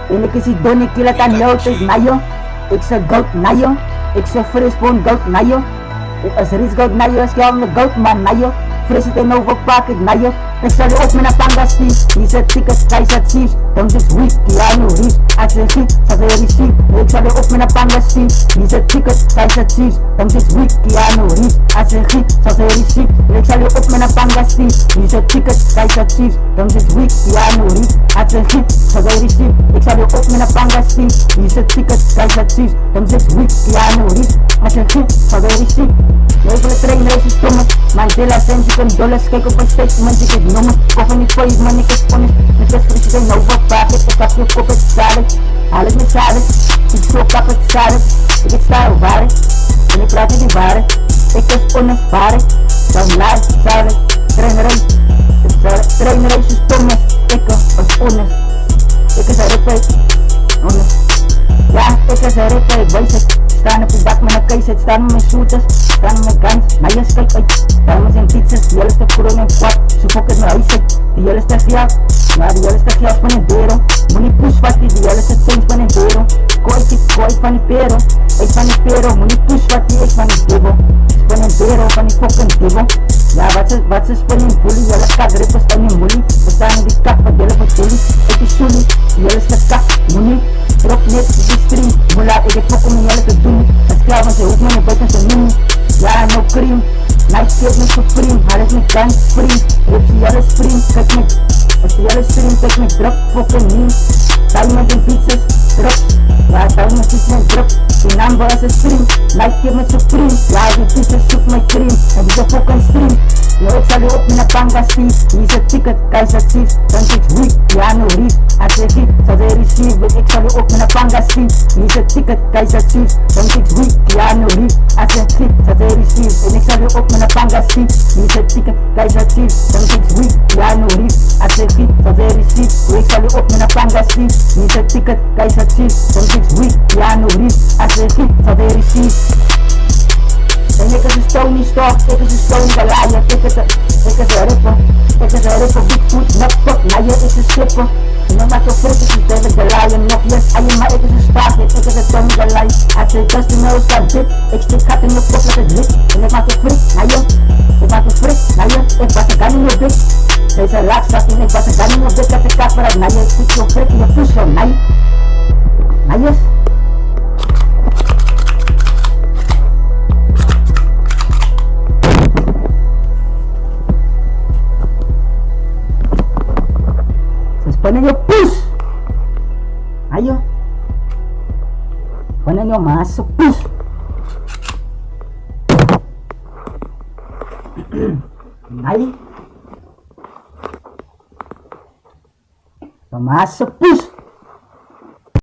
En ik is die donnie killet aan jou tijd na jou. Ik zeg goud na jou. Ik zeg frisbone goud na jou. Ik is Ries goud na jou. Als jij om de goud man na jou. Fris het en overpak ik na jou. Ik zal je op mijn panga zien. Hier zit tickets, kijk dat zie. Dan is weak, ja nu Ries. Als je giet, zal je receive. Ik zal je op mijn panga zien. Hier zit tickets, kijk dat zie. Dan is weak, ja nu Ries. Als je giet, zal je receive. Ik zal je op mijn panga zien. Hier zit tickets, kijk dat zie. Dan is weak, ja nu Ries. Als je giet, zal je receive. Ik zal je op mijn panga zien. Hier zit tickets, kijk dat zie. Dan is weak, ja nu Ries. Als je giet, zal je receive. Levele treinreis is domme. Mandela zijn ze kunnen dollars. Kijk op een statement, ik het noemen. Koffie niet voor je man, ik is vonnis. Met de fris zijn overpakken. Ik heb je kop het salad. Alles met salad. Ik zo kap het salad. Ik het stijl waarheid. En ik praat niet die waarheid. Ik is onervaren. Dan laat salad. Treinreis. Treinreis is domme. Ik is onnes. Ik is een repeat. Onnes. Ja, ik is een repeat. Wees het. Staan op de dak met een keizer, staan met mijn shooters, staan met mijn guns, maar je kijkt uit. Staan met zijn pizzas, die hele stuk kroon en kwart, zo fok het mijn huis uit. Die hele stuk geld, maar die hele stuk geld van een bero. Moet niet push wat die hele stuk zijn van een bero. Kooi van die pero, ik van die pero. Moet niet push wat die ik van die dubbel. Van een bero, van die fucking dubbel. Ja, wat ze spelen bully, hele kagrippers en die moelie. We staan in die kak, wat hele vertullie. Ik is soelie, die hele stuk kak, moet niet. Drop net, die stream, mula, ik heb fok om die hele te doen. Het klaar, want ze hoeft me niet buiten te noemen. Ja, no cream, night kid met supreme. Haal het niet kan, spring, ik zie alle spring, kijk me. Ik zie alle spring, kijk me, drop, fucking niet. Tuin met zijn pizzas, drop. Ja, tuin met zijn drop. Die naam was een stream, night kid met supreme. Ja, die pizzas zoekt mijn cream, en die is een fucking stream. Yo, ik zal je op mijn panga zien. Hier is het ticket, kijk dat zie. Dan is het weak, ja no Ries. Als je giet, zal je receive. Ik zal je op mijn panga zien. Hier is het ticket, kijk dat zie. Dan is het weak, ja no Ries. Als je giet, zal je receive. En ik zal je op mijn panga zien. Hier is het ticket, kijk dat zie. Dan is het weak, ja no Ries. Als je giet, zal je receive. Ik zal je op mijn panga zien. Hier is het ticket, kijk dat zie. Dan is het weak, ja no Ries. Als je giet, zal je receive. En ik is een stony stok, ik is een stony galaaier, ik is een ripper, Bigfoot, knock-up, maar je is een slipper. En dan maak je foto's, ik ben de lion, nog yes, maar ik is een spaak, ik is een stony galaai. Als je customers staat dit, ik stik gat in je kop met het lik. En ik maak je fris, naar je, ik maak je fris, naar je, ik was een gun in je dik. Deze raakzak en ik was een gun in je dik, als ik kap eruit, naar je, ik stik je frik in je pussel, naar je. Naar je. Ponen yo push. Ayo. Ponen yo masuk push. Ayo. Masuk push.